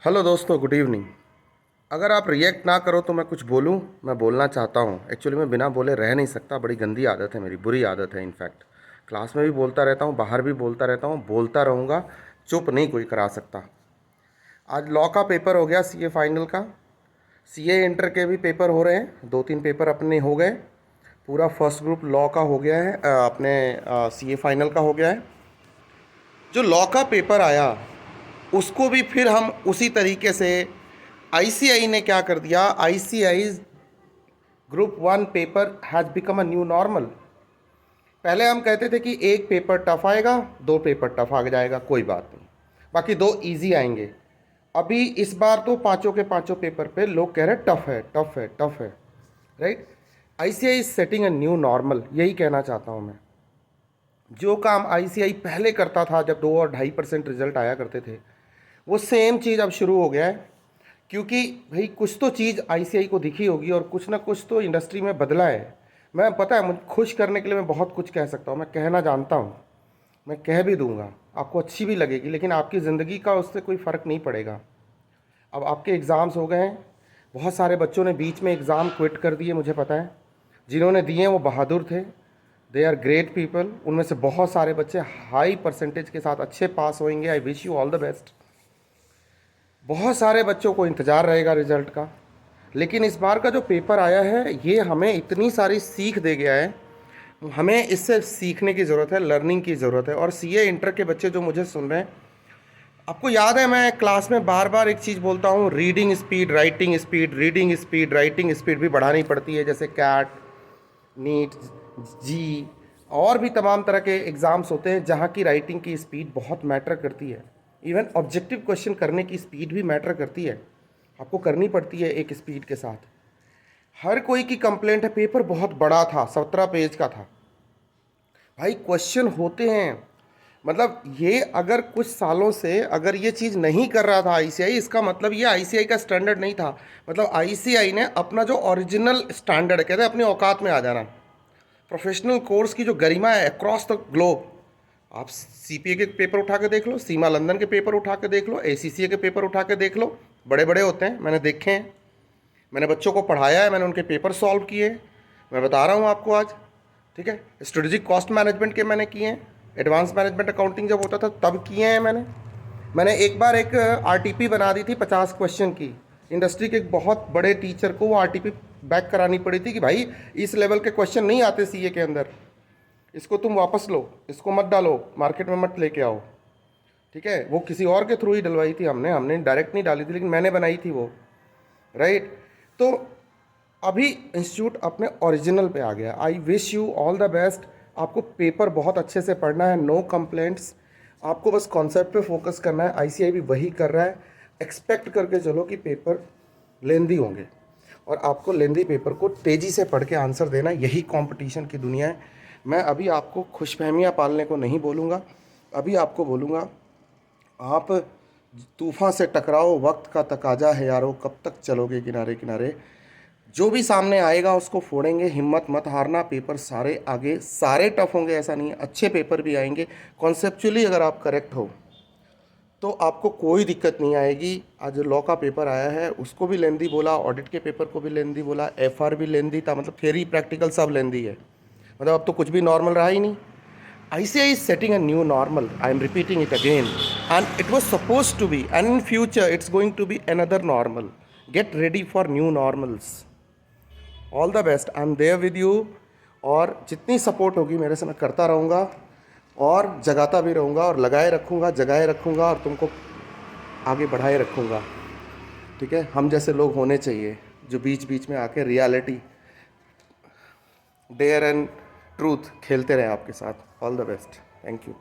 Hello दोस्तों, good evening. अगर आप रिएक्ट ना करो तो मैं कुछ बोलूं। मैं बोलना चाहता हूं। एक्चुअली मैं बिना बोले रह नहीं सकता। बड़ी गंदी आदत है मेरी, बुरी आदत है। इनफैक्ट क्लास में भी बोलता रहता हूं, बाहर भी बोलता रहता हूं, बोलता रहूँगा। चुप नहीं कोई करा सकता। आज लॉ का पेपर हो गया, सीए फाइनल का। सीए इंटर के भी पेपर हो रहे हैं, 2-3 पेपर अपने हो गए। पूरा फर्स्ट ग्रुप लॉ का हो गया है, अपने सीए फाइनल का हो गया है। जो लॉ का पेपर आया उसको भी फिर हम उसी तरीके से, आईसीआई ने क्या कर दिया, ICI group 1 paper has become a new normal. पहले हम कहते थे कि एक पेपर टफ आएगा, 2 पेपर टफ आ जाएगा, कोई बात नहीं, बाकी 2 इजी आएंगे। अभी इस बार तो पांचों के पांचों पेपर पे लोग कह रहे हैं टफ है, टफ है, टफ है। Right. ICI is setting a new normal, यही कहना चाहता हूँ मैं। जो काम आईसीआई पहले करता था, जब 2 और 2.5% रिजल्ट आया करते थे, वो सेम चीज़ अब शुरू हो गया है। क्योंकि भाई कुछ तो चीज़ आईसीआई को दिखी होगी और कुछ ना कुछ तो इंडस्ट्री में बदला है। मैं, पता है, मुझे खुश करने के लिए मैं बहुत कुछ कह सकता हूँ, मैं कहना जानता हूँ, मैं कह भी दूंगा, आपको अच्छी भी लगेगी, लेकिन आपकी ज़िंदगी का उससे कोई फ़र्क नहीं पड़ेगा। अब आपके एग्ज़ाम्स हो गए हैं, बहुत सारे बच्चों ने बीच में एग्ज़ाम क्विट कर दिए, मुझे पता है। जिन्होंने दिए वो बहादुर थे, दे आर ग्रेट पीपल। उनमें से बहुत सारे बच्चे हाई परसेंटेज के साथ अच्छे पास होंगे। I wish you all the best. बहुत सारे बच्चों को इंतज़ार रहेगा रिज़ल्ट का। लेकिन इस बार का जो पेपर आया है ये हमें इतनी सारी सीख दे गया है। हमें इससे सीखने की ज़रूरत है, लर्निंग की ज़रूरत है। और सीए इंटर के बच्चे जो मुझे सुन रहे हैं, आपको याद है मैं क्लास में बार बार एक चीज़ बोलता हूँ, reading speed, writing speed, reading speed, writing speed भी बढ़ानी पड़ती है। जैसे कैट, नीट, जी और भी तमाम तरह के एग्ज़ाम्स होते हैं जहाँ की राइटिंग की स्पीड बहुत मैटर करती है। इवन ऑब्जेक्टिव क्वेश्चन करने की स्पीड भी मैटर करती है, आपको करनी पड़ती है एक स्पीड के साथ। हर कोई की कंप्लेंट है, पेपर बहुत बड़ा था, 17 पेज का था। भाई क्वेश्चन होते हैं, मतलब ये अगर कुछ सालों से अगर ये चीज़ नहीं कर रहा था आईसीआई, इसका मतलब ये आईसीआई का स्टैंडर्ड नहीं था। मतलब आईसीआई ने अपना जो ओरिजिनल स्टैंडर्ड, कहते हैं अपनी औकात में आ जाना। प्रोफेशनल कोर्स की जो गरिमा है अक्रॉस द ग्लोब, आप सीपीए के पेपर उठा के देख लो, सीमा लंदन के पेपर उठा के देख लो, एसीसीए के पेपर उठा के देख लो, बड़े बड़े होते हैं, मैंने देखे हैं, मैंने बच्चों को पढ़ाया है, मैंने उनके पेपर सॉल्व किए हैं, मैं बता रहा हूँ आपको आज। ठीक है, स्ट्रेटेजिक कॉस्ट मैनेजमेंट के मैंने किए हैं, एडवांस मैनेजमेंट अकाउंटिंग जब होता था तब किए हैं मैंने एक बार एक आरटीपी बना दी थी 50 क्वेश्चन की। इंडस्ट्री के एक बहुत बड़े टीचर को वो आरटीपी बैक करानी पड़ी थी कि भाई इस लेवल के क्वेश्चन नहीं आते सीए के अंदर, इसको तुम वापस लो, इसको मत डालो, मार्केट में मत लेके आओ। ठीक है, वो किसी और के थ्रू ही डलवाई थी, हमने डायरेक्ट नहीं डाली थी, लेकिन मैंने बनाई थी वो। राइट। तो अभी इंस्टीट्यूट अपने ओरिजिनल पे आ गया। I wish you all the best. आपको पेपर बहुत अच्छे से पढ़ना है, नो कंप्लेंट्स, आपको बस कॉन्सेप्ट पे फोकस करना है। आईसीआई भी वही कर रहा है। एक्सपेक्ट करके चलो कि पेपर लेंदी होंगे और आपको लेंदी पेपर को तेज़ी से पढ़ के आंसर देना, यही कंपटीशन की दुनिया है। मैं अभी आपको खुशफहमियाँ पालने को नहीं बोलूँगा, अभी आपको बोलूँगा आप तूफ़ान से टकराओ, वक्त का तकाजा है यारो, कब तक चलोगे किनारे किनारे। जो भी सामने आएगा उसको फोड़ेंगे, हिम्मत मत हारना। पेपर सारे आगे, सारे टफ होंगे ऐसा नहीं है, अच्छे पेपर भी आएंगे। कॉन्सेप्चुअली अगर आप करेक्ट हो तो आपको कोई दिक्कत नहीं आएगी। आज जो लॉ का पेपर आया है उसको भी लेंदी बोला, ऑडिट के पेपर को भी लेंदी बोला, एफआर भी लेंदी था, मतलब थियरी प्रैक्टिकल सब लेंदी है। मतलब अब तो कुछ भी नॉर्मल रहा ही नहीं। ICI is setting a new normal. I am repeating it again. And it was supposed to be, and in future it's going to be another normal. Get ready for new normals. All the best. I am there with you. और जितनी support होगी मेरे से मैं करता रहूँगा और जगाता भी रहूँगा और लगाए रखूँगा, जगाए रखूँगा और तुमको आगे बढ़ाए रखूँगा। ठीक है, हम जैसे लोग होने चाहिए जो बीच बीच में आके रियलिटी, डेयर एंड ट्रूथ खेलते रहे आपके साथ। All the best. Thank you.